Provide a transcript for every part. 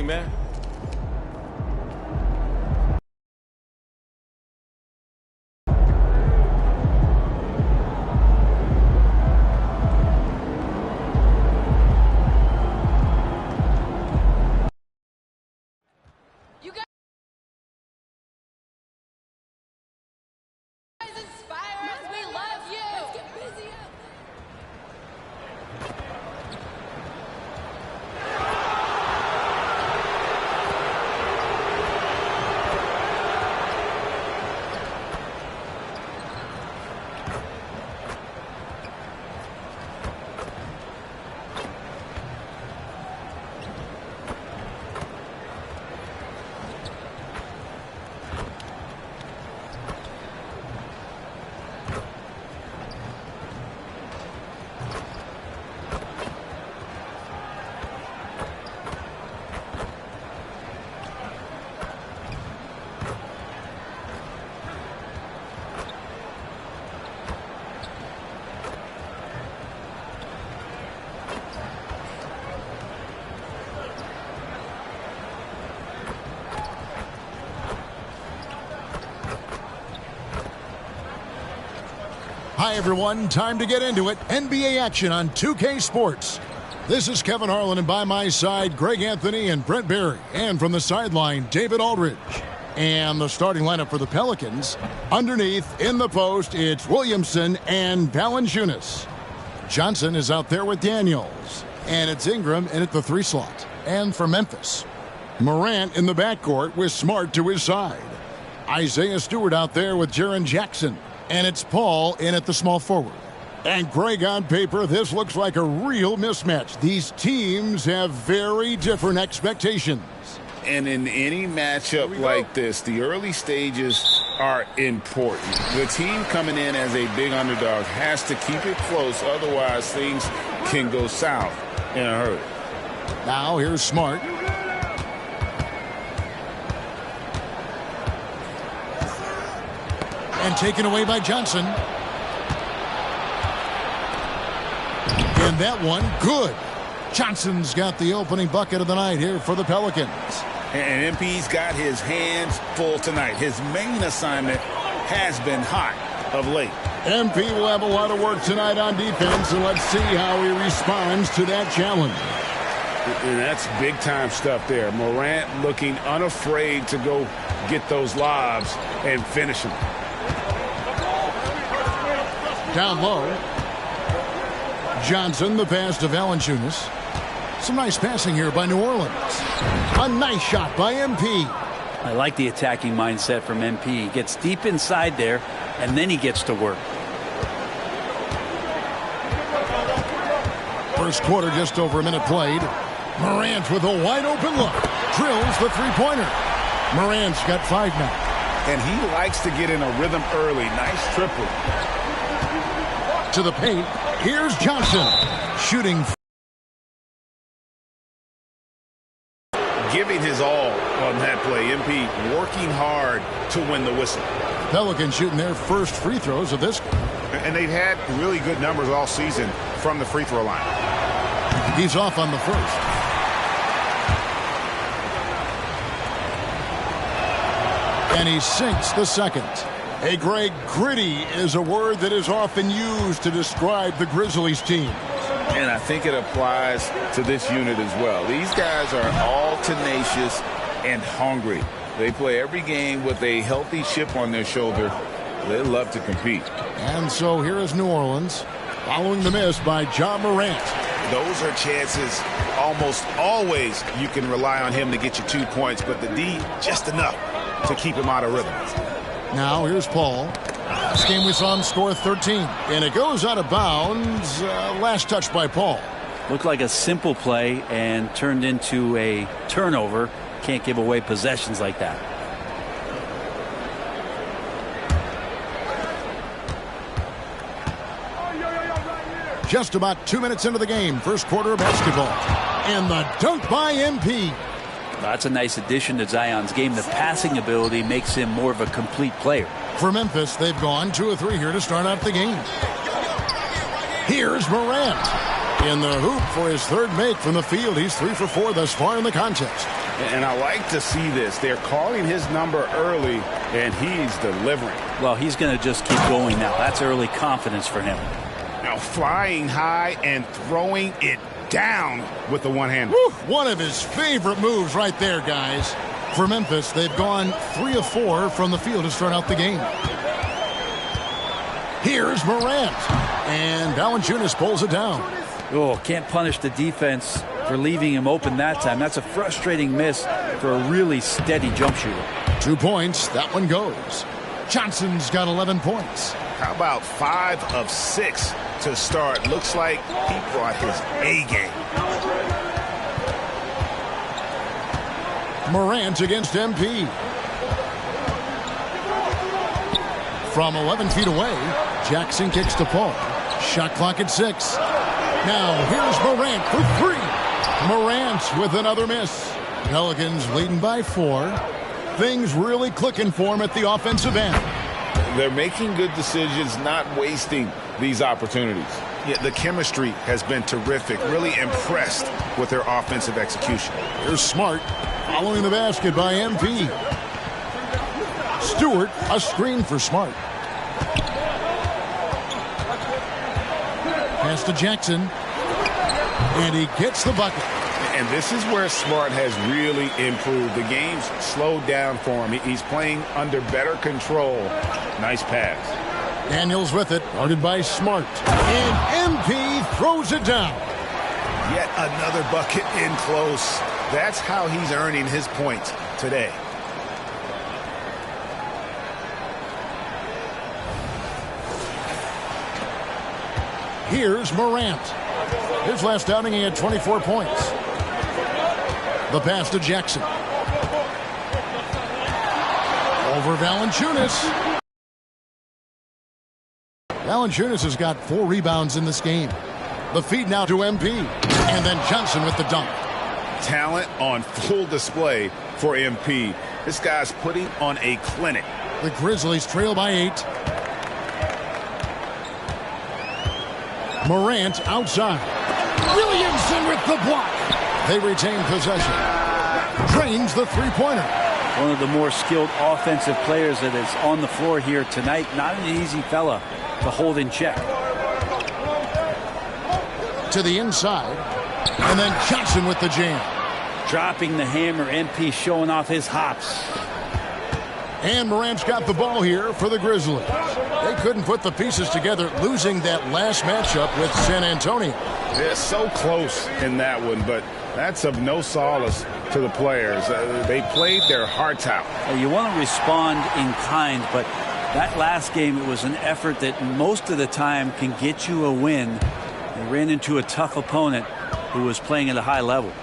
game, man. Hi, everyone. Time to get into it. NBA action on 2K Sports. This is Kevin Harlan, and by my side, Greg Anthony and Brent Barry. And from the sideline, David Aldridge. And the starting lineup for the Pelicans. Underneath, in the post, it's Williamson and Valanciunas. Johnson is out there with Daniels. And it's Ingram in at the 3 slot. And for Memphis, Morant in the backcourt with Smart to his side. Isaiah Stewart out there with Jaren Jackson. And it's Paul in at the small forward. And Greg, on paper, this looks like a real mismatch. These teams have very different expectations. And in any matchup like this, the early stages are important. The team coming in as a big underdog has to keep it close, otherwise things can go south in a hurry. Now here's Smart. And taken away by Johnson. And that one, good. Johnson's got the opening bucket of the night here for the Pelicans. And MP's got his hands full tonight. His main assignment has been hot of late. MP will have a lot of work tonight on defense, and let's see how he responds to that challenge. And that's big-time stuff there. Morant looking unafraid to go get those lobs and finish them. Down low. Johnson, the pass to Valanciunas. Some nice passing here by New Orleans. A nice shot by MP. I like the attacking mindset from MP. He gets deep inside there, and then he gets to work. First quarter, just over a minute played. Morant with a wide-open look. Drills the three-pointer. Morant's got 5 now. And he likes to get in a rhythm early. Nice triple. To the paint. Here's Johnson. Shooting. Giving his all on that play. MP working hard to win the whistle. Pelicans shooting their first free throws of this. And they've had really good numbers all season from the free throw line. He's off on the first. And he sinks the second. Hey, Greg, gritty is a word that is often used to describe the Grizzlies team. And I think it applies to this unit as well. These guys are all tenacious and hungry. They play every game with a healthy chip on their shoulder. They love to compete. And so here is New Orleans following the miss by Ja Morant. Those are chances almost always you can rely on him to get you 2 points, but the D just enough to keep him out of rhythm. Now here's Paul. This game we saw him score 13. And it goes out of bounds. Last touch by Paul. Looked like a simple play and turned into a turnover. Can't give away possessions like that. Just about 2 minutes into the game. First quarter of basketball. And the dunk by MP. That's a nice addition to Zion's game. The passing ability makes him more of a complete player. For Memphis, they've gone 2 of 3 here to start out the game. Here's Morant. In the hoop for his third make from the field. He's 3 for 4 thus far in the contest. And I like to see this. They're calling his number early, and he's delivering. Well, he's going to just keep going now. That's early confidence for him. Now flying high and throwing it down with the one-hander. One of his favorite moves right there, guys. For Memphis, they've gone 3 of 4 from the field to start out the game. Here's Morant. And Valanciunas pulls it down. Oh, can't punish the defense for leaving him open that time. That's a frustrating miss for a really steady jump shooter. 2 points. That one goes. Johnson's got 11 points. How about 5 of 6 to start? Looks like he brought his A game. Morant against MP. From 11 feet away, Jackson kicks to Paul. Shot clock at 6. Now here's Morant for 3. Morant with another miss. Pelicans leading by 4. Things really clicking for him at the offensive end. They're making good decisions, not wasting these opportunities. Yeah, the chemistry has been terrific. Really impressed with their offensive execution. Here's Smart following the basket by MP. Stewart, a screen for Smart. Pass to Jackson. And he gets the bucket. And this is where Smart has really improved. The game's slowed down for him. He's playing under better control. Nice pass. Daniels with it, guarded by Smart. And MP throws it down. Yet another bucket in close. That's how he's earning his points today. Here's Morant. His last outing, he had 24 points. The pass to Jackson. Over Valanciunas. Valanciunas has got 4 rebounds in this game. The feed now to MP. And then Johnson with the dunk. Talent on full display for MP. This guy's putting on a clinic. The Grizzlies trail by 8. Morant outside. Williamson with the block. They retain possession. Drains the three-pointer. One of the more skilled offensive players that is on the floor here tonight. Not an easy fella to hold in check. To the inside. And then Johnson with the jam. Dropping the hammer. MP showing off his hops. And Morant's got the ball here for the Grizzlies. They couldn't put the pieces together, losing that last matchup with San Antonio. They're so close in that one, but that's of no solace to the players. They played their hearts out. You want to respond in kind, but that last game, it was an effort that most of the time can get you a win. They ran into a tough opponent who was playing at a high level.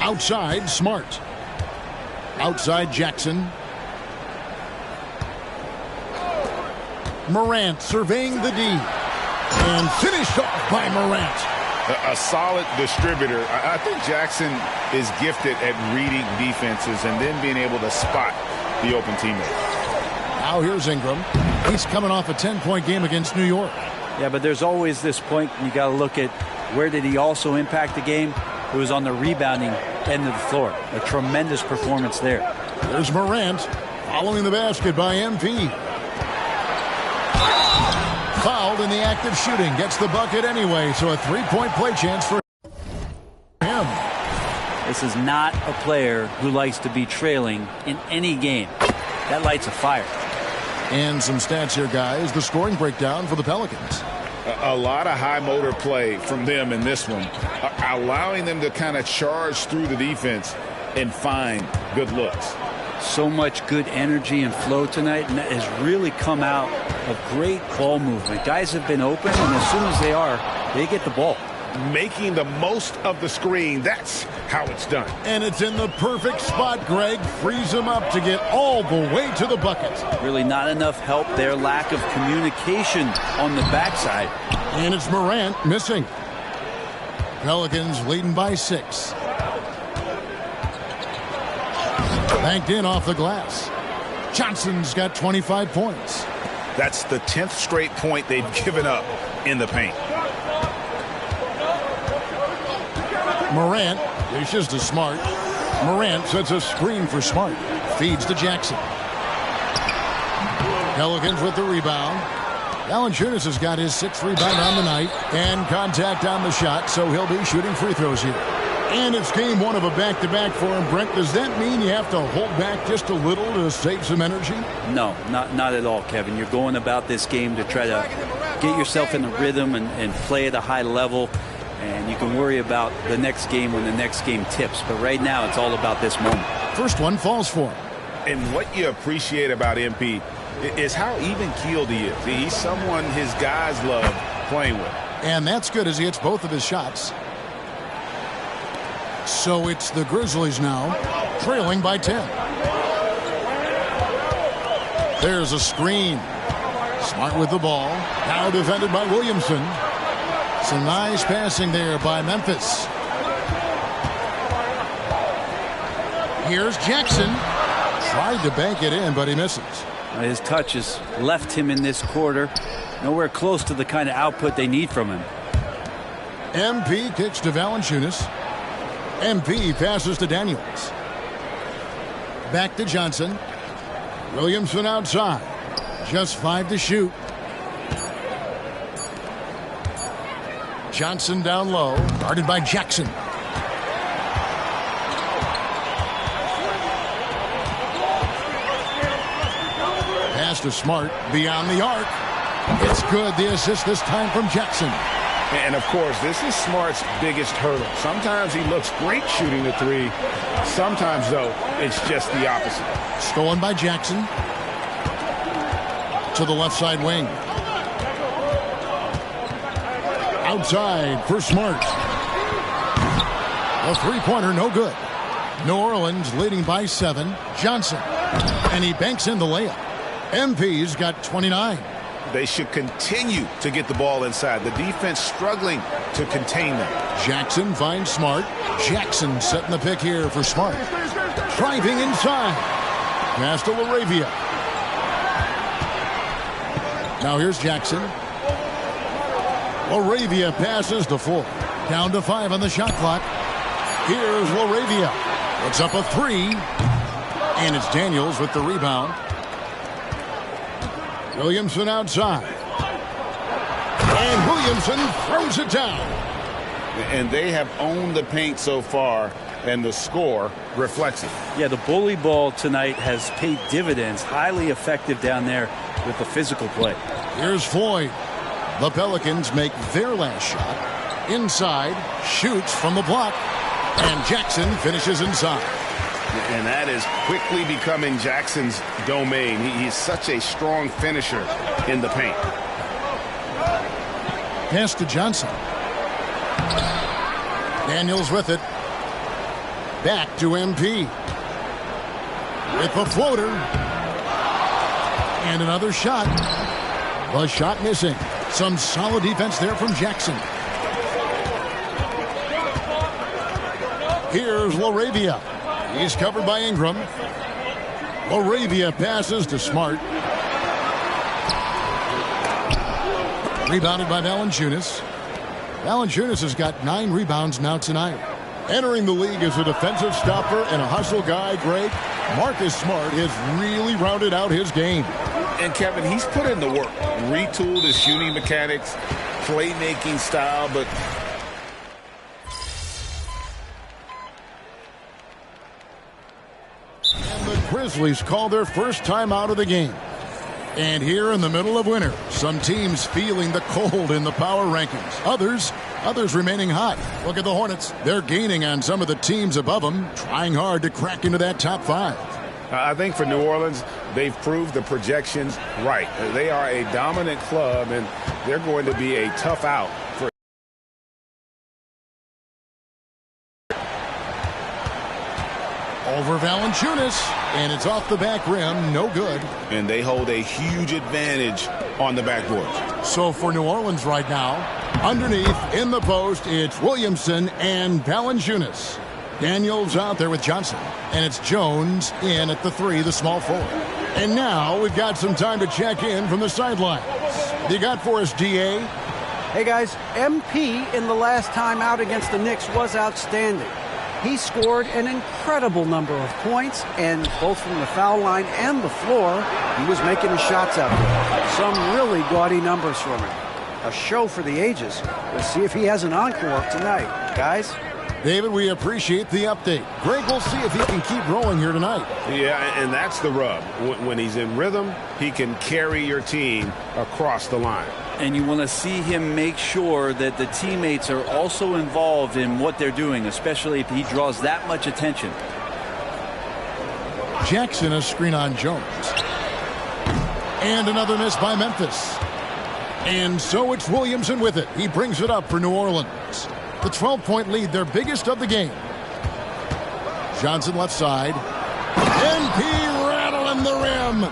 Outside, Smart. Outside, Jackson. Morant surveying the D. And finished off by Morant. A solid distributor. I think Jackson is gifted at reading defenses and then being able to spot the open teammate. Now here's Ingram. He's coming off a 10-point game against New York. Yeah, but there's always this point you got to look at where did he also impact the game. It was on the rebounding end of the floor. A tremendous performance there. There's Morant following the basket by MP. Fouled in the act of shooting. Gets the bucket anyway, so a 3-point play chance for him. This is not a player who likes to be trailing in any game. That lights a fire. And some stats here, guys. The scoring breakdown for the Pelicans. A lot of high motor play from them in this one, allowing them to kind of charge through the defense and find good looks. So much good energy and flow tonight, and that has really come out of great ball movement. Guys have been open, and as soon as they are, they get the ball. Making the most of the screen. That's how it's done. And it's in the perfect spot, Greg. Frees him up to get all the way to the bucket. Really not enough help there. Lack of communication on the backside. And it's Morant missing. Pelicans leading by 6. Banked in off the glass. Johnson's got 25 points. That's the 10th straight point they've given up in the paint. Morant dishes to Smart. Morant sets a screen for Smart. Feeds to Jackson. Pelicans with the rebound. Valanciunas has got his 6th rebound on the night. And contact on the shot, so he'll be shooting free throws here. And it's game 1 of a back-to-back for him. Brent, does that mean you have to hold back just a little to save some energy? No, not at all, Kevin. You're going about this game to try to get yourself in the rhythm and play at a high level. And you can worry about the next game when the next game tips. But right now, it's all about this moment. First one falls for him. And what you appreciate about MP is how even-keeled he is. He's someone his guys love playing with. And that's good as he hits both of his shots. So it's the Grizzlies now, trailing by 10. There's a screen. Smart with the ball. Now defended by Williamson. Some nice passing there by Memphis. Here's Jackson. Tried to bank it in, but he misses. His touch has left him in this quarter. Nowhere close to the kind of output they need from him. MP kicks to Valanciunas. MP passes to Daniels. Back to Johnson. Williamson outside. Just 5 to shoot. Johnson down low. Guarded by Jackson. Pass to Smart. Beyond the arc. It's good. The assist this time from Jackson. And, of course, this is Smart's biggest hurdle. Sometimes he looks great shooting the 3. Sometimes, though, it's just the opposite. Stolen by Jackson. To the left side wing. Outside for Smart. A three-pointer, no good. New Orleans leading by 7. Johnson. And he banks in the layup. MP's got 29. They should continue to get the ball inside. The defense struggling to contain them. Jackson finds Smart. Jackson setting the pick here for Smart. Driving inside. Pass to LaRavia. Now here's Jackson. LaRavia passes to 4. Down to 5 on the shot clock. Here's LaRavia. Puts up a 3. And it's Daniels with the rebound. Williamson outside. And Williamson throws it down. And they have owned the paint so far, and the score reflects it. Yeah, the bully ball tonight has paid dividends. Highly effective down there with the physical play. Here's Floyd. The Pelicans make their last shot. Inside, shoots from the block. And Jackson finishes inside. And that is quickly becoming Jackson's domain. He's such a strong finisher in the paint. Pass to Johnson. Daniels with it. Back to MP. With the floater. And another shot. The shot missing. Some solid defense there from Jackson. Here's LaRavia. He's covered by Ingram. LaRavia passes to Smart. Rebounded by Valanciunas. Valanciunas has got 9 rebounds now tonight. Entering the league as a defensive stopper and a hustle guy, Greg, Marcus Smart has really rounded out his game. And, Kevin, he's put in the work. Retooled his shooting mechanics, playmaking style, but Grizzlies call their first time out of the game. And here in the middle of winter, some teams feeling the cold in the power rankings. Others remaining hot. Look at the Hornets. They're gaining on some of the teams above them, trying hard to crack into that top 5. I think for New Orleans, they've proved the projections right. They are a dominant club, and they're going to be a tough out for over Valanciunas, and it's off the back rim, no good. And they hold a huge advantage on the backboard. So for New Orleans right now, underneath in the post, it's Williamson and Valanciunas. Daniels out there with Johnson, and it's Jones in at the 3, the small forward. And now we've got some time to check in from the sidelines. What do you got for us, DA? Hey guys, MP in the last time out against the Knicks was outstanding. He scored an incredible number of points, and both from the foul line and the floor, he was making his shots out there. Some really gaudy numbers from him. A show for the ages. We'll see if he has an encore tonight. Guys? David, we appreciate the update. Greg, we'll see if he can keep rolling here tonight. Yeah, and that's the rub. When he's in rhythm, he can carry your team across the line. And you want to see him make sure that the teammates are also involved in what they're doing, especially if he draws that much attention. Jackson, a screen on Jones. And another miss by Memphis. And so it's Williamson with it. He brings it up for New Orleans. The 12-point lead, their biggest of the game. Johnson left side. MP rattling the rim.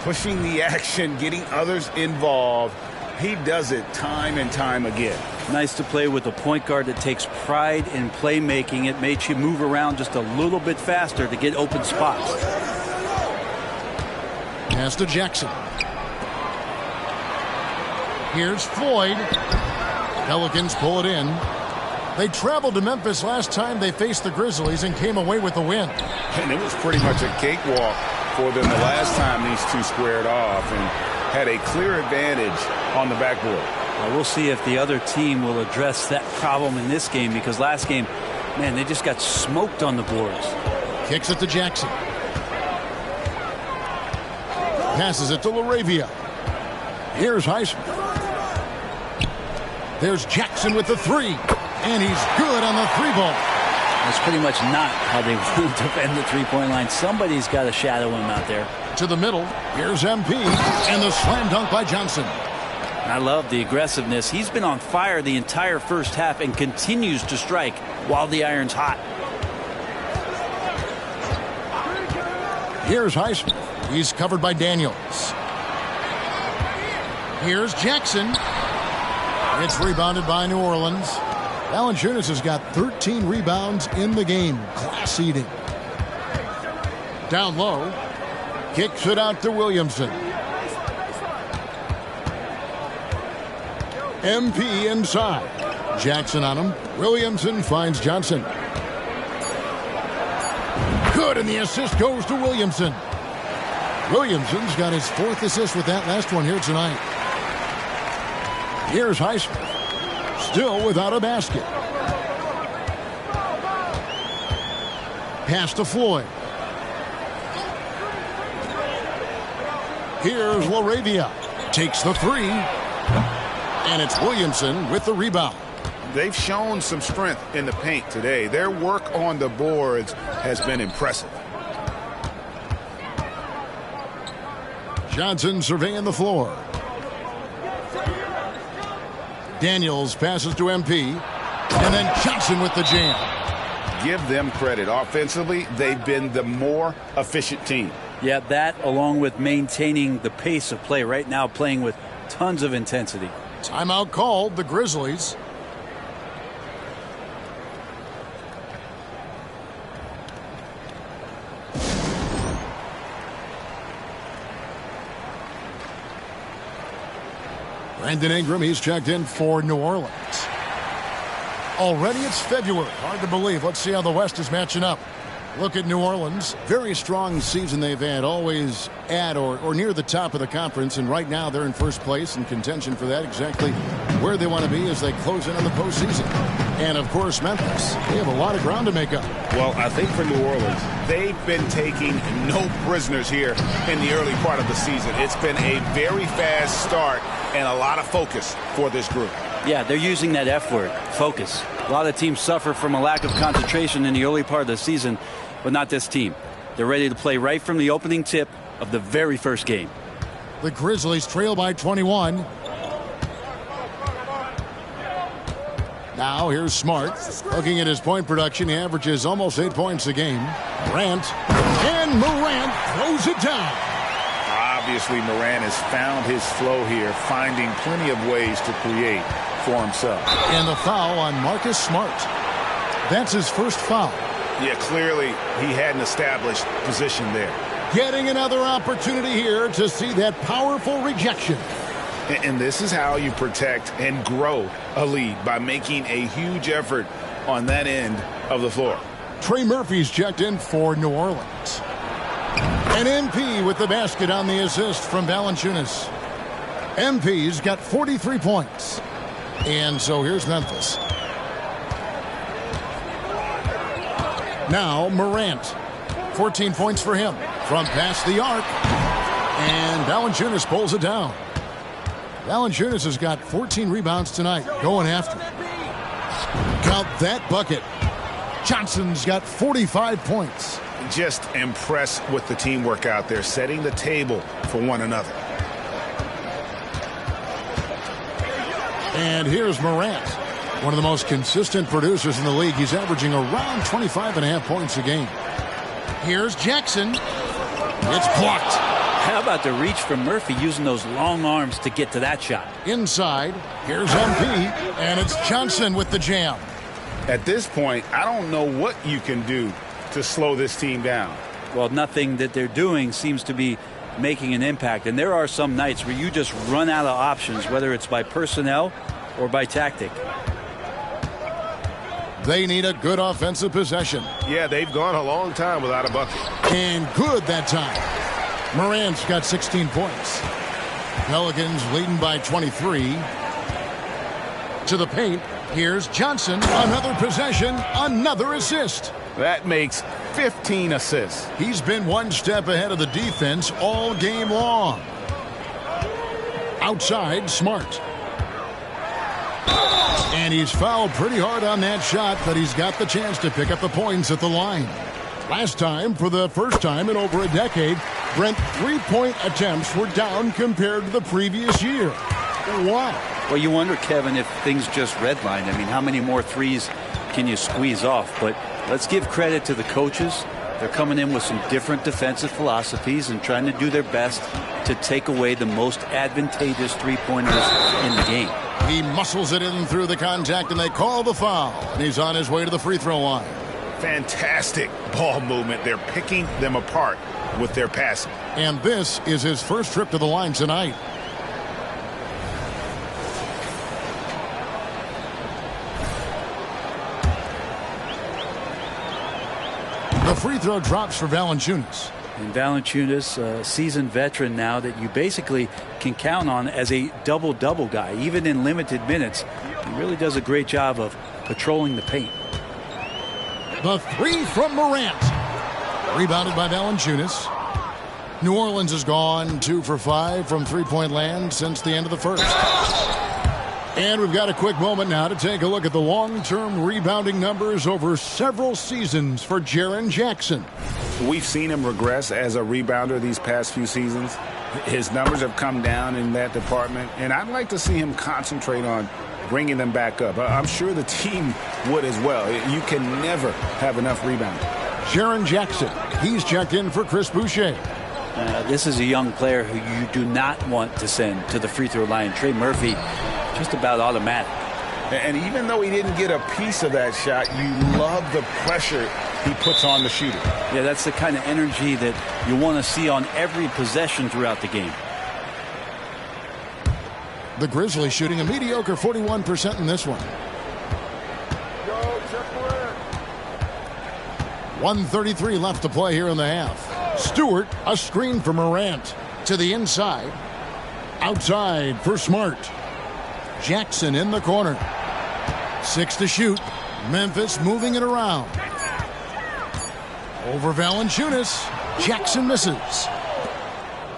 Pushing the action, getting others involved. He does it time and time again. Nice to play with a point guard that takes pride in playmaking. It makes you move around just a little bit faster to get open spots. Pass to Jackson. Here's Floyd. Pelicans pull it in. They traveled to Memphis last time they faced the Grizzlies and came away with the win. And it was pretty much a cakewalk for them the last time these two squared off and had a clear advantage on the backboard. Well, we'll see if the other team will address that problem in this game, because last game, man, they just got smoked on the boards. Kicks it to Jackson. Passes it to LaRavia. Here's Highsmith. There's Jackson with the three. And he's good on the three ball. That's pretty much not how they want to defend the three-point line. Somebody's got to shadow him out there. To the middle. Here's MP. And the slam dunk by Johnson. I love the aggressiveness. He's been on fire the entire first half and continues to strike while the iron's hot. Here's Highsmith. He's covered by Daniels. Here's Jackson. It's rebounded by New Orleans. Valanciunas has got 13 rebounds in the game. Class eating. Down low. Kicks it out to Williamson. MP inside. Jackson on him. Williamson finds Johnson. Good, and the assist goes to Williamson. Williamson's got his fourth assist with that last one here tonight. Here's Highsmith. Still without a basket. Pass to Floyd. Here's LaRavia. Takes the three. And it's Williamson with the rebound. They've shown some strength in the paint today. Their work on the boards has been impressive. Johnson surveying the floor. Daniels passes to MP. And then Johnson with the jam. Give them credit. Offensively, they've been the more efficient team. Yeah, that along with maintaining the pace of play right now, playing with tons of intensity. Timeout called, the Grizzlies. Brandon Ingram, he's checked in for New Orleans. Already it's February. Hard to believe. Let's see how the West is matching up. Look at New Orleans. Very strong season they've had. Always at or near the top of the conference. And right now they're in first place in contention for that. Exactly where they want to be as they close in on the postseason. And, of course, Memphis. They have a lot of ground to make up. Well, I think for New Orleans, they've been taking no prisoners here in the early part of the season. It's been a very fast start and a lot of focus for this group. Yeah, they're using that F word, focus. A lot of teams suffer from a lack of concentration in the early part of the season, but not this team. They're ready to play right from the opening tip of the very first game. The Grizzlies trail by 21. Now here's Smart. Looking at his point production, he averages almost 8 points a game. Morant. And Morant throws it down. Obviously, Morant has found his flow here, finding plenty of ways to create for himself. And the foul on Marcus Smart. That's his first foul. Yeah, clearly he had an established position there. Getting another opportunity here to see that powerful rejection. And this is how you protect and grow a lead, by making a huge effort on that end of the floor. Trey Murphy's checked in for New Orleans. And MP with the basket on the assist from Valanciunas. MP's got 43 points. And so here's Memphis. Now Morant. 14 points for him from past the arc. And Valanciunas pulls it down. Valanciunas has got 14 rebounds tonight, going after it. Count that bucket. Johnson's got 45 points. Just impressed with the teamwork out there, setting the table for one another. And here's Morant, one of the most consistent producers in the league. He's averaging around 25.5 points a game. Here's Jackson. It's blocked. How about the reach from Murphy, using those long arms to get to that shot? Inside, here's MP, and it's Johnson with the jam. At this point, I don't know what you can do to slow this team down. Well, nothing that they're doing seems to be making an impact. And there are some nights where you just run out of options, whether it's by personnel or by tactic. They need a good offensive possession. Yeah, they've gone a long time without a bucket. And good that time. Morant's got 16 points. Pelicans leading by 23. To the paint. Here's Johnson. Another possession. Another assist. That makes 15 assists. He's been one step ahead of the defense all game long. Outside, Smart. And he's fouled pretty hard on that shot, but he's got the chance to pick up the points at the line. Last time, for the first time in over a decade, Brent, 3-point attempts were down compared to the previous year. Wow. Well, you wonder, Kevin, if things just redlined. I mean, how many more threes can you squeeze off? But let's give credit to the coaches. They're coming in with some different defensive philosophies and trying to do their best to take away the most advantageous three-pointers in the game. He muscles it in through the contact, and they call the foul. And he's on his way to the free throw line. Fantastic ball movement. They're picking them apart with their passing. And this is his first trip to the line tonight. The free throw drops for Valanciunas. And Valanciunas, a seasoned veteran now that you basically can count on as a double-double guy. Even in limited minutes, he really does a great job of patrolling the paint. The three from Morant. Rebounded by Valanciunas. New Orleans has gone 2 for 5 from three-point land since the end of the first. And we've got a quick moment now to take a look at the long-term rebounding numbers over several seasons for Jaren Jackson. We've seen him regress as a rebounder these past few seasons. His numbers have come down in that department, and I'd like to see him concentrate on bringing them back up. I'm sure the team would as well. You can never have enough rebounding. Jaren Jackson, he's checked in for Chris Boucher. This is a young player who you do not want to send to the free throw line. Trey Murphy, just about automatic. And even though he didn't get a piece of that shot, you love the pressure he puts on the shooter. Yeah, that's the kind of energy that you want to see on every possession throughout the game. The Grizzlies shooting a mediocre 41% in this one. 1:33 left to play here in the half. Stewart, a screen for Morant. To the inside. Outside for Smart. Jackson in the corner. 6 to shoot. Memphis moving it around. Over Valanciunas. Jackson misses.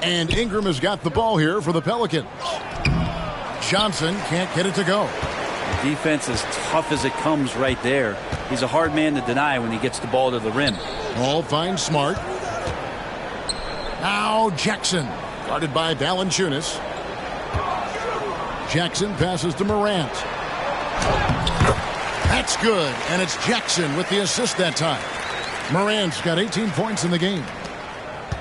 And Ingram has got the ball here for the Pelicans. Johnson can't get it to go. The defense is tough as it comes right there. He's a hard man to deny when he gets the ball to the rim. Ball finds Smart. Now Jackson. Guarded by Valanciunas. Jackson passes to Morant. That's good. And it's Jackson with the assist that time. Morant's got 18 points in the game.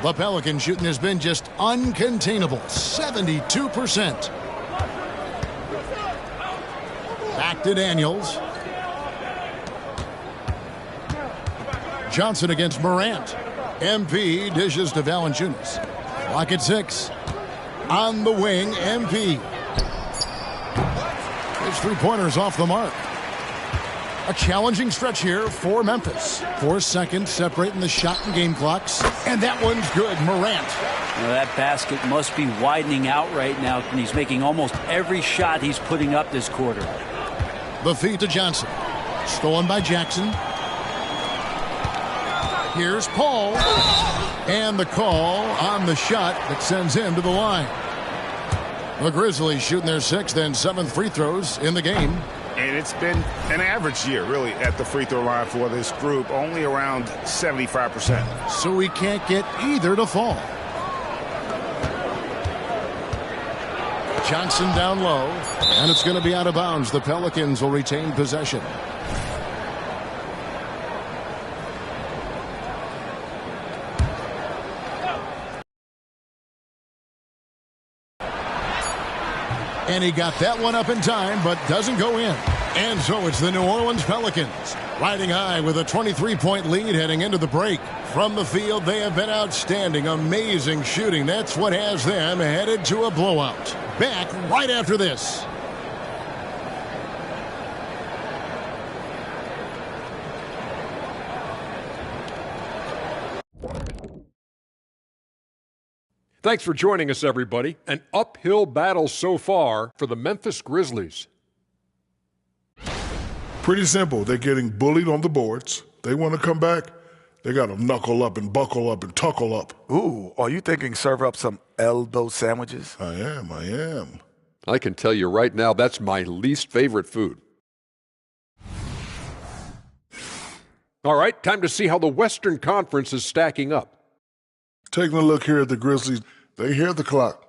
The Pelican shooting has been just uncontainable. 72%. Back to Daniels. Johnson against Morant. MP dishes to Valanciunas. Clock at 6. On the wing, MP. Those three-pointers off the mark. A challenging stretch here for Memphis. 4 seconds separating the shot and game clocks. And that one's good. Morant. That basket must be widening out right now, and he's making almost every shot he's putting up this quarter. The feed to Johnson. Stolen by Jackson. Here's Paul. And the call on the shot that sends him to the line. The Grizzlies shooting their 6th and 7th free throws in the game. And it's been an average year, really, at the free throw line for this group, only around 75%. So we can't get either to fall. Johnson down low, and it's going to be out of bounds. The Pelicans will retain possession. And he got that one up in time, but doesn't go in. And so it's the New Orleans Pelicans riding high with a 23-point lead heading into the break. From the field, they have been outstanding. Amazing shooting. That's what has them headed to a blowout. Back right after this. Thanks for joining us, everybody. An uphill battle so far for the Memphis Grizzlies. Pretty simple. They're getting bullied on the boards. They want to come back. They got to knuckle up and buckle up and tuckle up. Ooh, are you thinking serve up some elbow sandwiches? I am. I can tell you right now, that's my least favorite food. All right, time to see how the Western Conference is stacking up. Taking a look here at the Grizzlies, they hear the clock.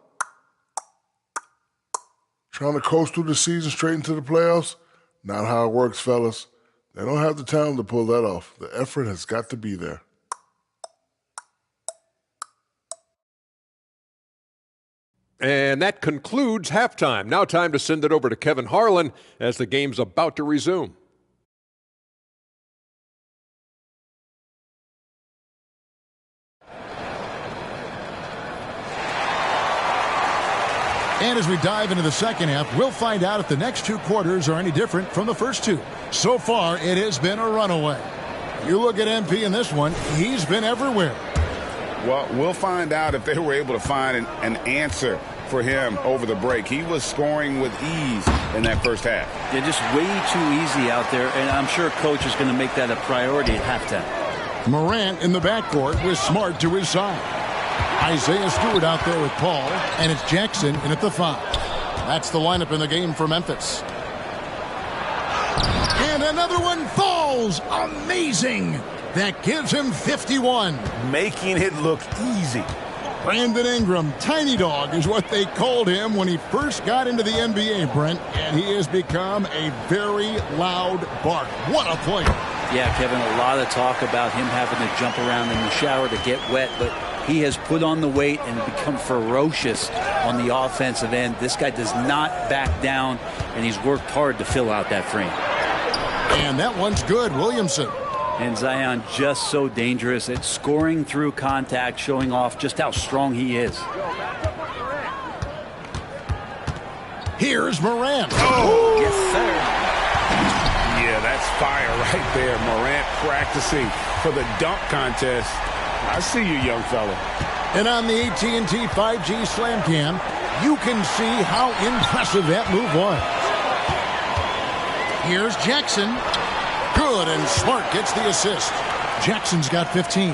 Trying to coast through the season straight into the playoffs? Not how it works, fellas. They don't have the talent to pull that off. The effort has got to be there. And that concludes halftime. Now time to send it over to Kevin Harlan as the game's about to resume. And as we dive into the second half, we'll find out if the next 2 quarters are any different from the first 2. So far, it has been a runaway. You look at MP in this one, he's been everywhere. Well, we'll find out if they were able to find an answer for him over the break. He was scoring with ease in that first half. They're just way too easy out there, and I'm sure Coach is going to make that a priority at halftime. Morant in the backcourt with Smart to his side. Isaiah Stewart out there with Paul, and it's Jackson in at the 5. That's the lineup in the game for Memphis. And another one falls. Amazing. That gives him 51. Making it look easy. Brandon Ingram, Tiny Dog is what they called him when he first got into the NBA, Brent, and he has become a very loud bark. What a player. Yeah, Kevin, a lot of talk about him having to jump around in the shower to get wet, but he has put on the weight and become ferocious on the offensive end. This guy does not back down, and he's worked hard to fill out that frame. And that one's good, Williamson. And Zion just so dangerous at scoring through contact, showing off just how strong he is. Here's Morant. Oh, yes, sir. Yeah, that's fire right there. Morant practicing for the dunk contest. I see you, young fella. And on the AT&T 5G Slam Cam, you can see how impressive that move was. Here's Jackson. Good, and Smart gets the assist. Jackson's got 15.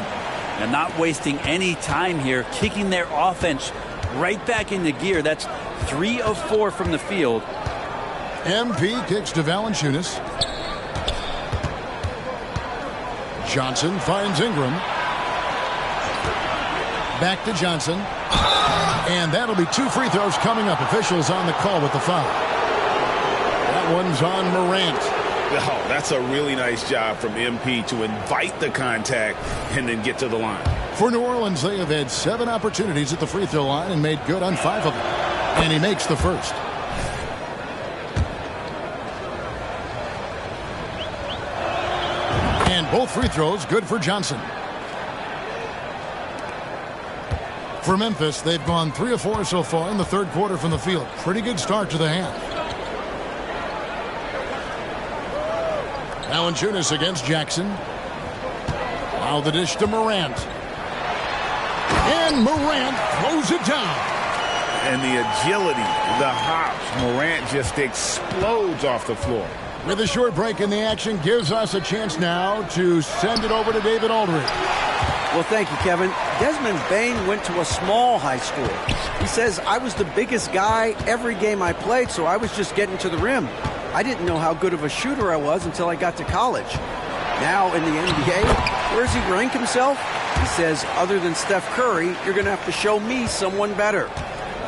And not wasting any time here, kicking their offense right back into gear. That's 3 of 4 from the field. MP kicks to Valanciunas. Johnson finds Ingram. Back to Johnson. And that'll be 2 free throws coming up. Officials on the call with the foul. That one's on Morant. Oh, that's a really nice job from MP to invite the contact and then get to the line. For New Orleans, they have had 7 opportunities at the free throw line and made good on 5 of them. And he makes the first. And both free throws good for Johnson. For Memphis, they've gone 3 of 4 so far in the third quarter from the field. Pretty good start to the half. Valanciunas against Jackson. Now the dish to Morant. And Morant throws it down. And the agility, the hops, Morant just explodes off the floor. With a short break in the action, gives us a chance now to send it over to David Aldridge. Well, thank you, Kevin. Desmond Bain went to a small high school. He says, I was the biggest guy every game I played, so I was just getting to the rim. I didn't know how good of a shooter I was until I got to college. Now in the NBA, where does he rank himself? He says, other than Steph Curry, you're going to have to show me someone better.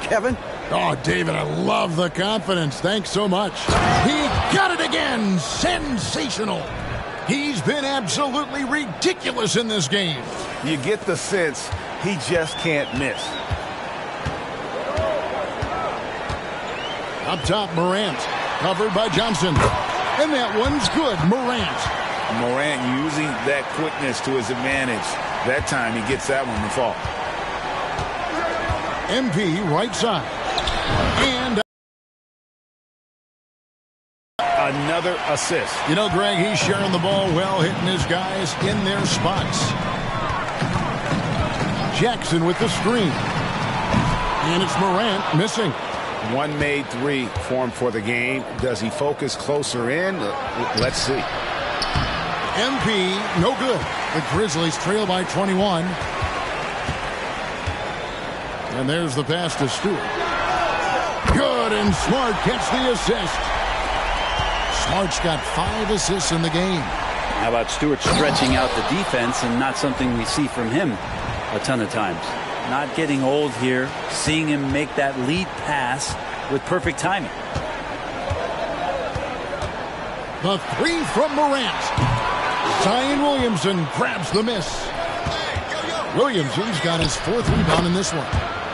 Kevin? Oh, David, I love the confidence. Thanks so much. He got it again. Sensational. He's been absolutely ridiculous in this game. You get the sense he just can't miss. Up top, Morant. Covered by Johnson. And that one's good. Morant Using that quickness to his advantage. That time he gets that one to fall. MP right side. And another assist. You know, Greg, he's sharing the ball well, hitting his guys in their spots. Jackson with the screen. And it's Morant missing. One made three formed for the game. Does he focus closer in? Let's see. MP, no good. The Grizzlies trail by 21. And there's the pass to Stewart. Good, and Smart gets the assist. Smart's got 5 assists in the game. How about Stewart stretching out the defense, and not something we see from him a ton of times. Not getting old here, seeing him make that lead pass with perfect timing. The three from Morant. Zion Williamson grabs the miss. Williamson's got his 4th rebound in this one.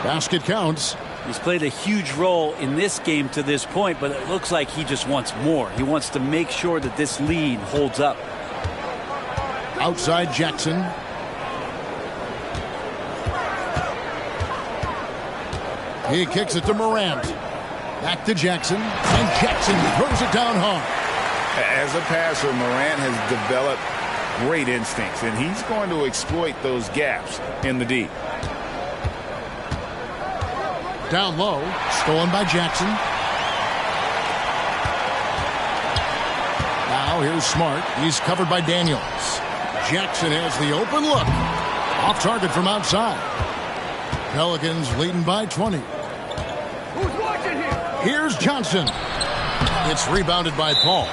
Basket counts. He's played a huge role in this game to this point, but it looks like he just wants more. He wants to make sure that this lead holds up. Outside Jackson. He kicks it to Morant. Back to Jackson. And Jackson throws it down hard. As a passer, Morant has developed great instincts, and he's going to exploit those gaps in the D. Down low. Stolen by Jackson. Now here's Smart. He's covered by Daniels. Jackson has the open look. Off target from outside. Pelicans leading by 20. Here's Johnson. It's rebounded by Paul.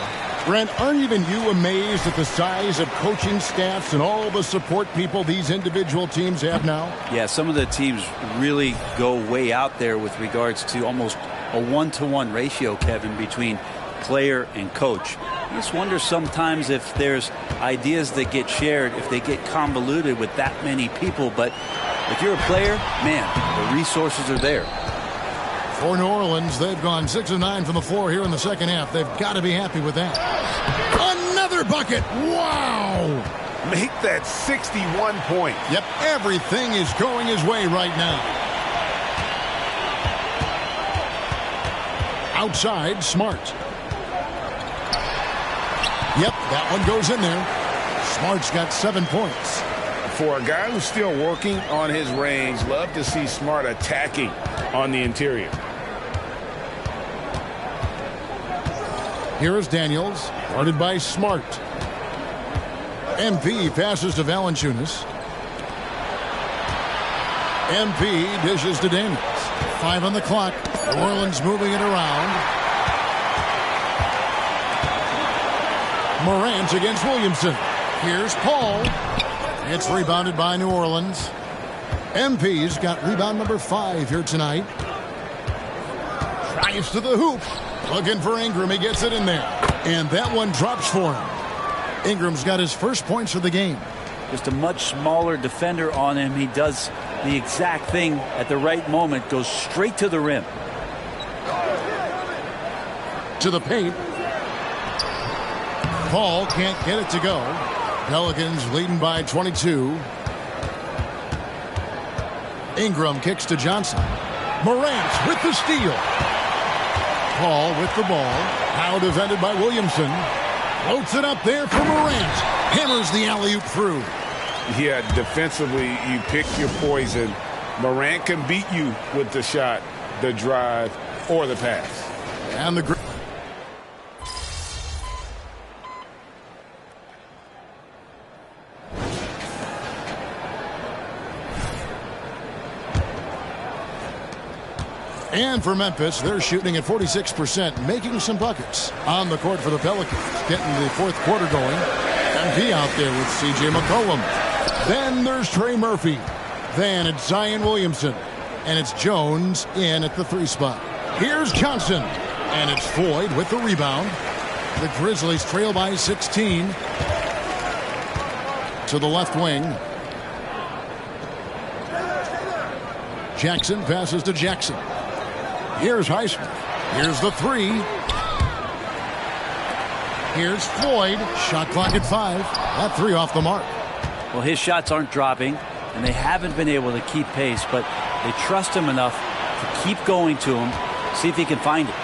Brent, aren't even you amazed at the size of coaching staffs and all the support people these individual teams have now? Yeah, some of the teams really go way out there with regards to almost a 1-to-1 ratio, Kevin, between player and coach. I just wonder sometimes if there's ideas that get shared, if they get convoluted with that many people. But if you're a player, man, the resources are there. For New Orleans, they've gone 6 of 9 from the floor here in the second half. They've got to be happy with that. Another bucket. Wow. Make that 61 points. Yep, everything is going his way right now. Outside, Smart. Yep, that one goes in there. Smart's got 7 points. For a guy who's still working on his range, love to see Smart attacking on the interior. Here is Daniels, guarded by Smart. MP passes to Valanciunas. MP dishes to Daniels. 5 on the clock. New Orleans moving it around. Morant against Williamson. Here's Paul. It's rebounded by New Orleans. MP's got rebound number 5 here tonight. Drives to the hoop. Looking for Ingram. He gets it in there. And that one drops for him. Ingram's got his first points of the game. Just a much smaller defender on him. He does the exact thing at the right moment. Goes straight to the rim. To the paint. Paul can't get it to go. Pelicans leading by 22. Ingram kicks to Johnson. Morant with the steal. Paul with the ball. Now defended by Williamson. Floats it up there for Morant. Hammers the alley-oop through. Yeah, defensively, you pick your poison. Morant can beat you with the shot, the drive, or the pass. And the And for Memphis, they're shooting at 46%, making some buckets. On the court for the Pelicans, getting the fourth quarter going. MP out there with C.J. McCollum. Then there's Trey Murphy. Then it's Zion Williamson. And it's Jones in at the 3 spot. Here's Johnson. And it's Floyd with the rebound. The Grizzlies trail by 16. To the left wing. Jackson passes to Jackson. Here's Highsmith. Here's the 3. Here's Floyd. Shot clock at 5. That 3 off the mark. Well, his shots aren't dropping, and they haven't been able to keep pace, but they trust him enough to keep going to him, see if he can find it.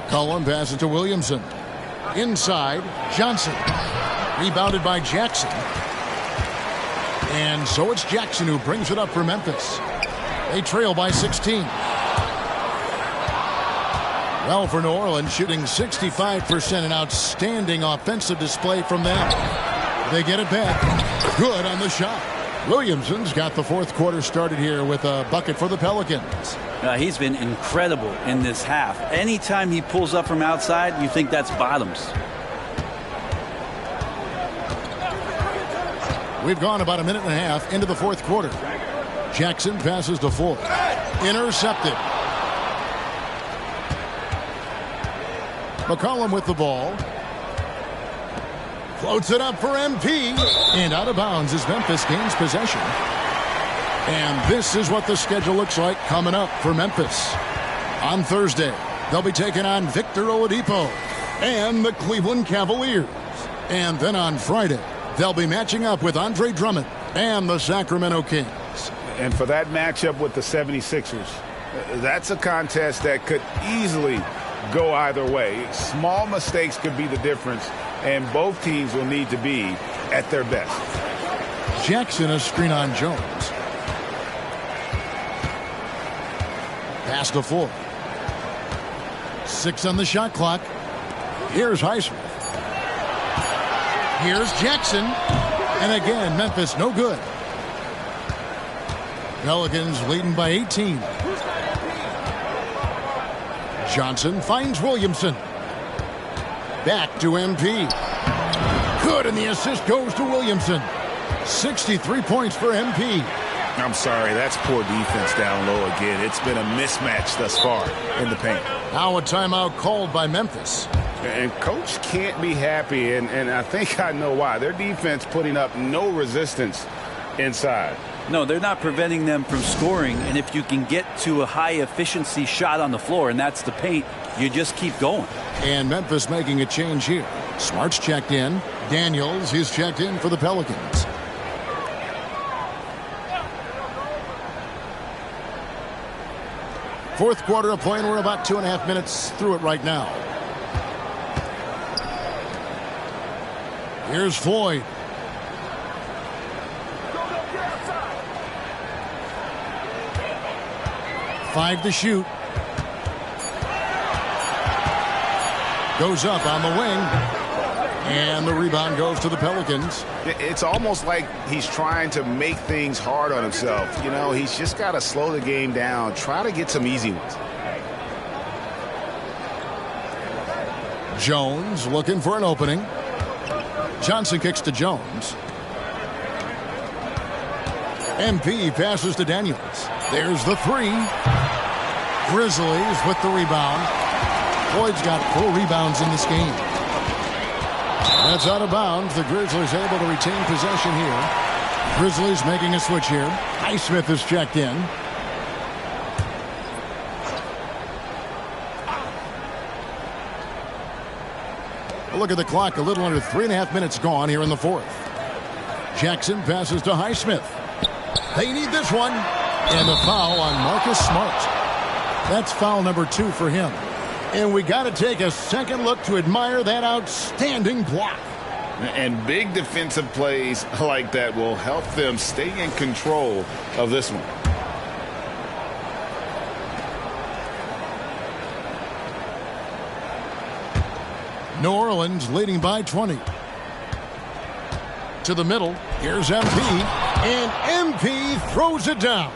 Cullen passes to Williamson. Inside, Johnson. Rebounded by Jackson. And so it's Jackson who brings it up for Memphis. They trail by 16. Well, for New Orleans, shooting 65%, an outstanding offensive display from them. They get it back. Good on the shot. Williamson's got the fourth quarter started here with a bucket for the Pelicans. He's been incredible in this half. Anytime he pulls up from outside, you think that's bottoms. We've gone about a minute and a half into the fourth quarter. Jackson passes to Floyd. Intercepted. McCollum with the ball. Floats it up for MP. And out of bounds as Memphis gains possession. And this is what the schedule looks like coming up for Memphis. On Thursday, they'll be taking on Victor Oladipo and the Cleveland Cavaliers. And then on Friday, they'll be matching up with Andre Drummond and the Sacramento Kings. And for that matchup with the 76ers, that's a contest that could easily go either way. Small mistakes could be the difference, and both teams will need to be at their best. Jackson, a screen on Jones. Pass to Floyd. 6 on the shot clock. Here's Highsmith. Here's Jackson. And again, Memphis no good. Pelicans leading by 18. Johnson finds Williamson. Back to MP. Good, and the assist goes to Williamson. 63 points for MP. I'm sorry, that's poor defense down low again. It's been a mismatch thus far in the paint. Now a timeout called by Memphis. And coach can't be happy, and I think I know why. Their defense putting up no resistance inside. No, they're not preventing them from scoring, and if you can get to a high-efficiency shot on the floor, and that's the paint, you just keep going. And Memphis making a change here. Smart's checked in. Daniels, he's checked in for the Pelicans. Fourth quarter of play, and we're about 2.5 minutes through it right now. Here's Floyd. Five to shoot. Goes up on the wing. And the rebound goes to the Pelicans. It's almost like he's trying to make things hard on himself. You know, he's just got to slow the game down. Try to get some easy ones. Jones looking for an opening. Johnson kicks to Jones. MP passes to Daniels. There's the 3. Grizzlies with the rebound. Floyd's got 4 rebounds in this game. That's out of bounds. The Grizzlies able to retain possession here. Grizzlies making a switch here. Highsmith is checked in. Look at the clock. A little under 3.5 minutes gone here in the fourth. Jackson passes to Highsmith. They need this one. And the foul on Marcus Smart. That's foul number 2 for him. And we got to take a second look to admire that outstanding block. And big defensive plays like that will help them stay in control of this one. New Orleans leading by 20. To the middle. Here's MP. And MP throws it down.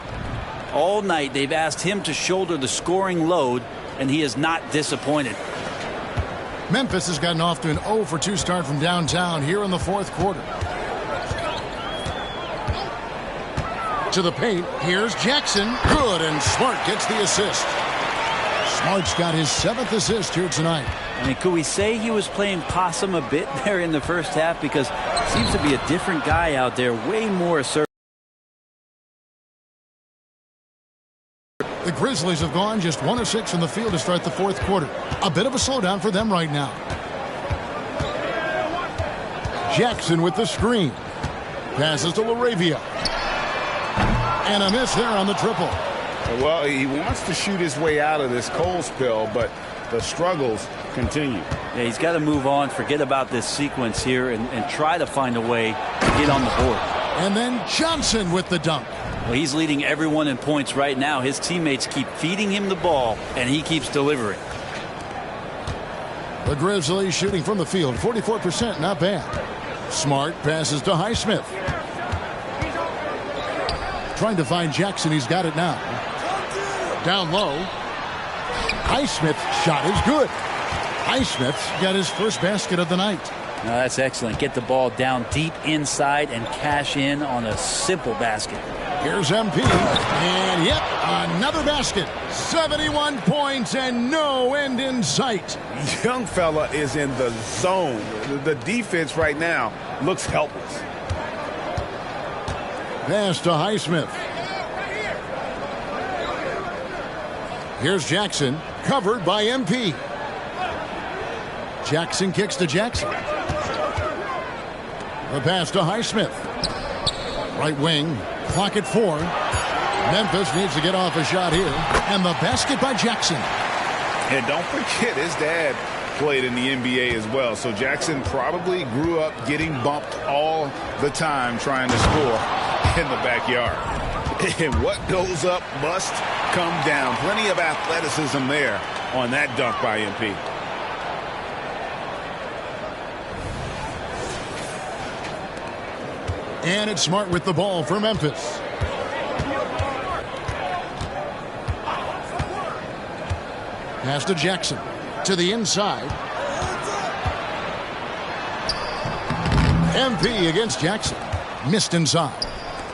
All night they've asked him to shoulder the scoring load, and he is not disappointed. Memphis has gotten off to an 0-for-2 start from downtown here in the fourth quarter. To the paint. Here's Jackson. Good, and Smart gets the assist. Smart's got his 7th assist here tonight. I mean, could we say he was playing possum a bit there in the first half? Because it seems to be a different guy out there, way more assertive. The Grizzlies have gone just 1 of 6 from the field to start the fourth quarter. A bit of a slowdown for them right now. Jackson with the screen. Passes to LaRavia. And a miss there on the triple. Well, he wants to shoot his way out of this cold spell, but the struggles continue. Yeah, he's got to move on, forget about this sequence here, and try to find a way to get on the board. And then Johnson with the dunk. Well, he's leading everyone in points right now. His teammates keep feeding him the ball, and he keeps delivering. The Grizzlies shooting from the field, 44%, not bad. Smart passes to Highsmith. Trying to find Jackson, he's got it now. Down low. Highsmith's shot is good. Highsmith's got his first basket of the night. No, that's excellent. Get the ball down deep inside and cash in on a simple basket. Here's MP. And yep, another basket. 71 points and no end in sight. Young fella is in the zone. The defense right now looks helpless. Pass to Highsmith. Here's Jackson, covered by MP. Jackson kicks to Jackson. The pass to Highsmith. Right wing, clock at 4. Memphis needs to get off a shot here. And the basket by Jackson. And don't forget, his dad played in the NBA as well. So Jackson probably grew up getting bumped all the time trying to score in the backyard. And what goes up must come down. Plenty of athleticism there on that dunk by MP. And it's Smart with the ball for Memphis. Pass to Jackson. To the inside. MP against Jackson. Missed inside.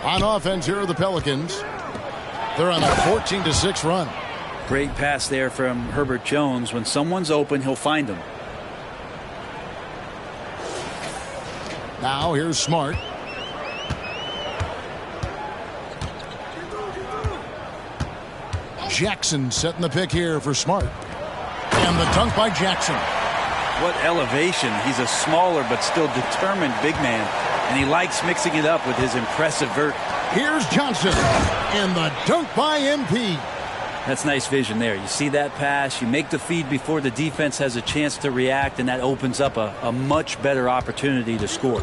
On offense here are the Pelicans. They're on a 14-6 run. Great pass there from Herbert Jones. When someone's open, he'll find them. Now here's Smart. Jackson setting the pick here for Smart. And the dunk by Jackson. What elevation. He's a smaller but still determined big man. And he likes mixing it up with his impressive vert. Here's Johnson. And the dunk by MP. That's nice vision there. You see that pass. You make the feed before the defense has a chance to react, and that opens up a much better opportunity to score.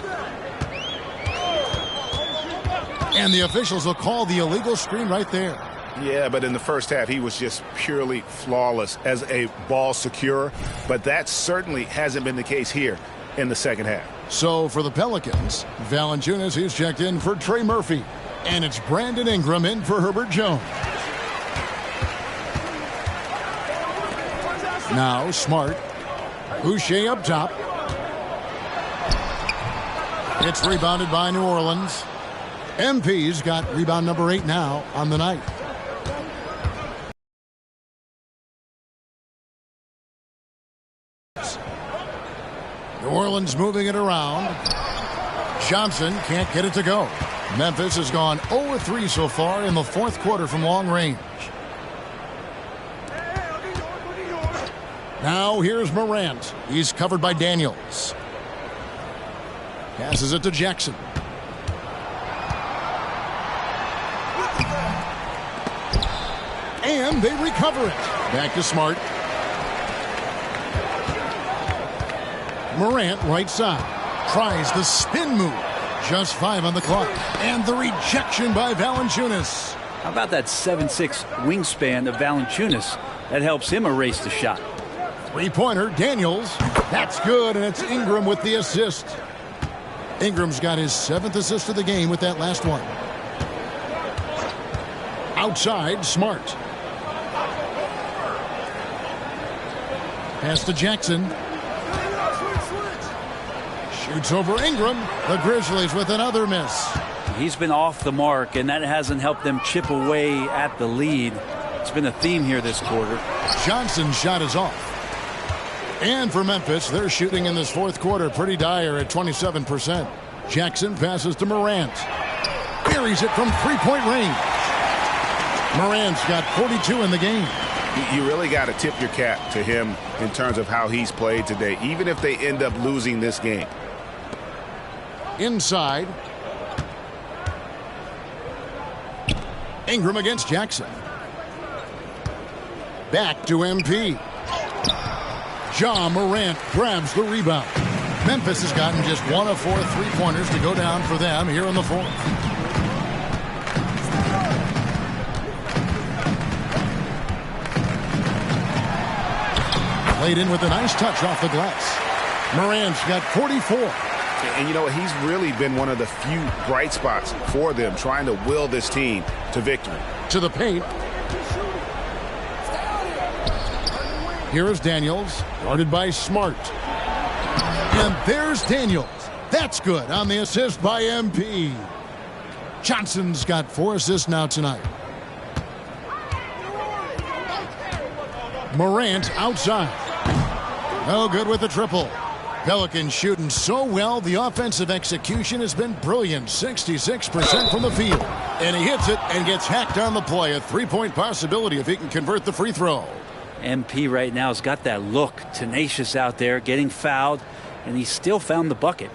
And the officials will call the illegal screen right there. Yeah, but in the first half, he was just purely flawless as a ball securer. But that certainly hasn't been the case here in the second half. So for the Pelicans, Valanciunas is checked in for Trey Murphy. And it's Brandon Ingram in for Herbert Jones. Now Smart. Boucher up top. It's rebounded by New Orleans. MP's got rebound number 8 now on the night. New Orleans moving it around. Johnson can't get it to go. Memphis has gone 0-3 so far in the fourth quarter from long range. Now here's Morant. He's covered by Daniels. Passes it to Jackson. And they recover it. Back to Smart. Morant right side. Tries the spin move. Just 5 on the clock. And the rejection by Valanciunas. How about that 7'6" wingspan of Valanciunas? That helps him erase the shot. Three-pointer, Daniels. That's good, and it's Ingram with the assist. Ingram's got his 7th assist of the game with that last one. Outside, Smart. Pass to Jackson. Shoots over Ingram. The Grizzlies with another miss. He's been off the mark, and that hasn't helped them chip away at the lead. It's been a theme here this quarter. Johnson's shot is off. And for Memphis, they're shooting in this fourth quarter pretty dire at 27%. Jackson passes to Morant. Buries it from three-point range. Morant's got 42 in the game. You really got to tip your cap to him in terms of how he's played today, even if they end up losing this game. Inside. Ingram against Jackson. Back to MP. Ja Morant grabs the rebound. Memphis has gotten just 1 of 4 three-pointers to go down for them here in the fourth. Played in with a nice touch off the glass. Morant's got 44. And you know what? He's really been one of the few bright spots for them, trying to will this team to victory. To the paint. Here is Daniels, guarded by Smart. And there's Daniels. That's good on the assist by MP. Johnson's got 4 assists now tonight. Morant outside. No good with the triple. Pelicans shooting so well, the offensive execution has been brilliant. 66% from the field. And he hits it and gets hacked on the play. A three-point possibility if he can convert the free throw. MP right now has got that look, tenacious out there, getting fouled, and he still found the bucket.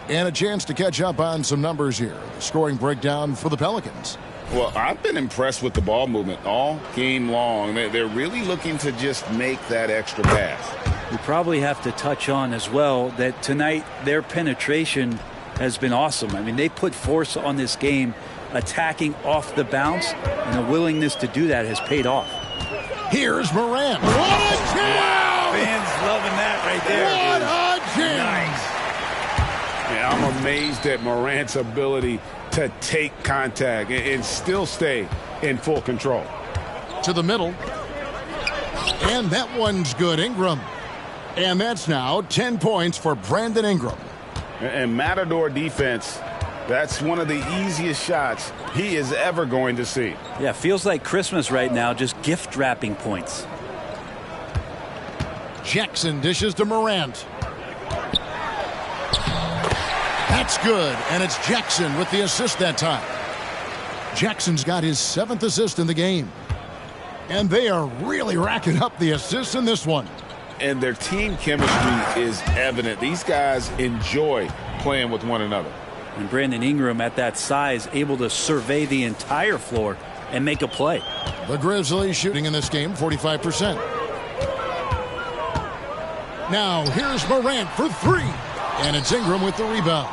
And a chance to catch up on some numbers here. The scoring breakdown for the Pelicans. Well, I've been impressed with the ball movement all game long. They're really looking to just make that extra pass. We probably have to touch on as well that tonight their penetration has been awesome. I mean, they put force on this game, attacking off the bounce, and the willingness to do that has paid off. Here's Morant. What a jam! Fans loving that right there. What a jam! Nice. Yeah, I'm amazed at Morant's ability to take contact and still stay in full control. To the middle. And that one's good, Ingram. And that's now 10 points for Brandon Ingram. And Matador defense, that's one of the easiest shots he is ever going to see. Yeah, feels like Christmas right now, just gift wrapping points. Jackson dishes to Morant. That's good, and it's Jackson with the assist that time. Jackson's got his 7th assist in the game. And they are really racking up the assists in this one. And their team chemistry is evident. These guys enjoy playing with one another. And Brandon Ingram at that size able to survey the entire floor and make a play. The Grizzlies shooting in this game 45%. Now here's Morant for 3. And it's Ingram with the rebound.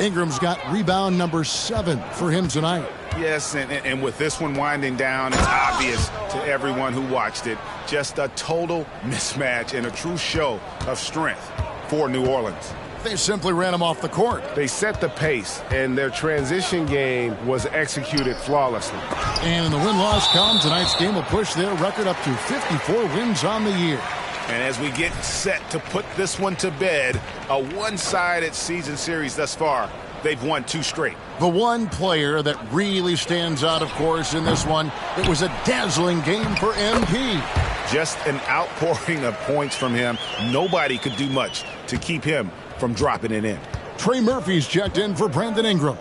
Ingram's got rebound number 7 for him tonight. Yes, and with this one winding down, it's obvious to everyone who watched it. Just a total mismatch and a true show of strength for New Orleans. They simply ran him off the court. They set the pace, and their transition game was executed flawlessly. And in the win-loss column, tonight's game will push their record up to 54 wins on the year. And as we get set to put this one to bed, a one-sided season series thus far, they've won 2 straight. The one player that really stands out, of course, in this one, it was a dazzling game for MP. Just an outpouring of points from him. Nobody could do much to keep him from dropping it in. Trey Murphy's checked in for Brandon Ingram.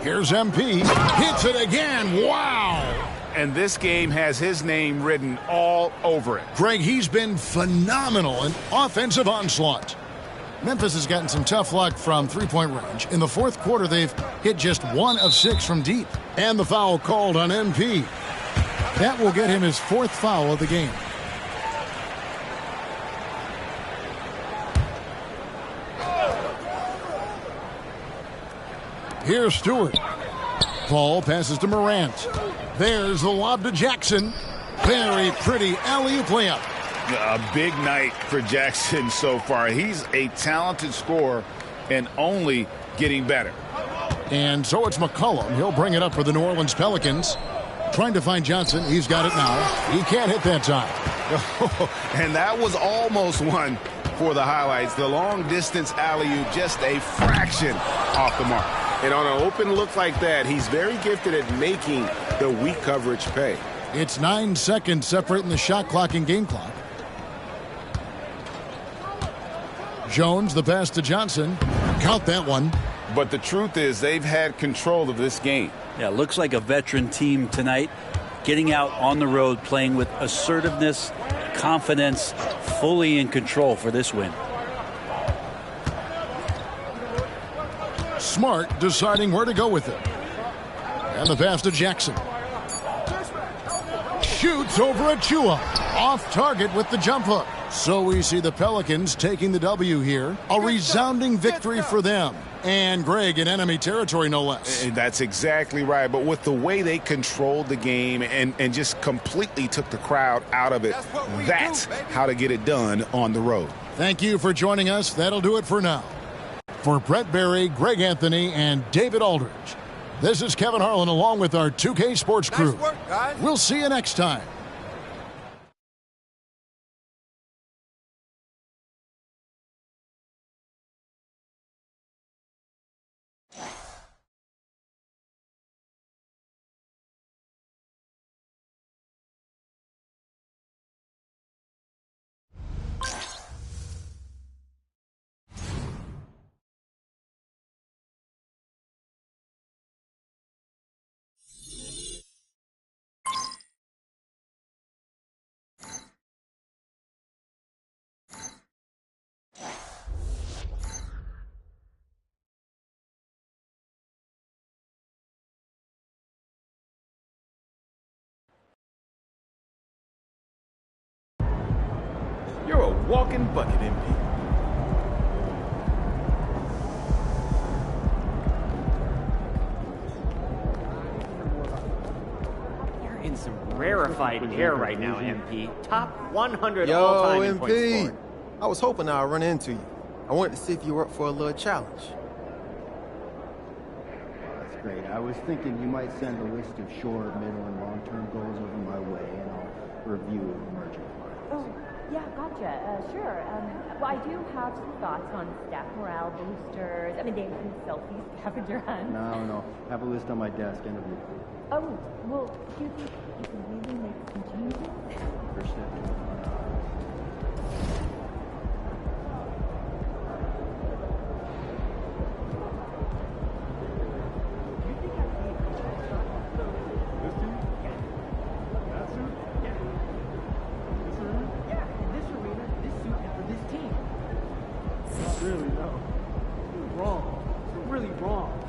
Here's MP. Hits it again. Wow. And this game has his name written all over it. Greg, he's been phenomenal in offensive onslaught. Memphis has gotten some tough luck from three-point range. In the fourth quarter, they've hit just 1 of 6 from deep. And the foul called on MP. That will get him his 4th foul of the game. Here's Stewart. Ball passes to Morant. There's the lob to Jackson. Very pretty alley-oop layup. A big night for Jackson so far. He's a talented scorer and only getting better. And so it's McCollum. He'll bring it up for the New Orleans Pelicans. Trying to find Johnson. He's got it now. He can't hit that time. And that was almost one for the highlights. The long-distance alley-oop, just a fraction off the mark. And on an open look like that, he's very gifted at making the weak coverage pay. It's 9 seconds separating the shot clock and game clock. Jones, the pass to Johnson. Count that one. But the truth is they've had control of this game. Yeah, looks like a veteran team tonight, getting out on the road, playing with assertiveness, confidence, fully in control for this win. Smart deciding where to go with it. And the pass to Jackson. Shoots over Achua. Off target with the jump hook. So we see the Pelicans taking the W here. A resounding victory for them. And Greg in enemy territory, no less. That's exactly right. But with the way they controlled the game and just completely took the crowd out of it, that's how to get it done on the road. Thank you for joining us. That'll do it for now. For Brett Berry, Greg Anthony, and David Aldridge, this is Kevin Harlan along with our 2K Sports crew. Nice work, guys. We'll see you next time. You're a walking bucket, MP. You're in some rarefied air right now, MP. Top 100 Yo, all-time in points MP. scored. I was hoping I'd run into you. I wanted to see if you were up for a little challenge. That's great. I was thinking you might send a list of short, middle, and long-term goals over my way, and I'll review emerging clients. Oh, yeah, gotcha. Sure. Well, I do have some thoughts on staff morale boosters. I mean, they include selfies, scavenger hunts. No. Have a list on my desk. Interview. Oh, well, do you think you can really make some changes? First step. Really, no. You're wrong. You're really wrong.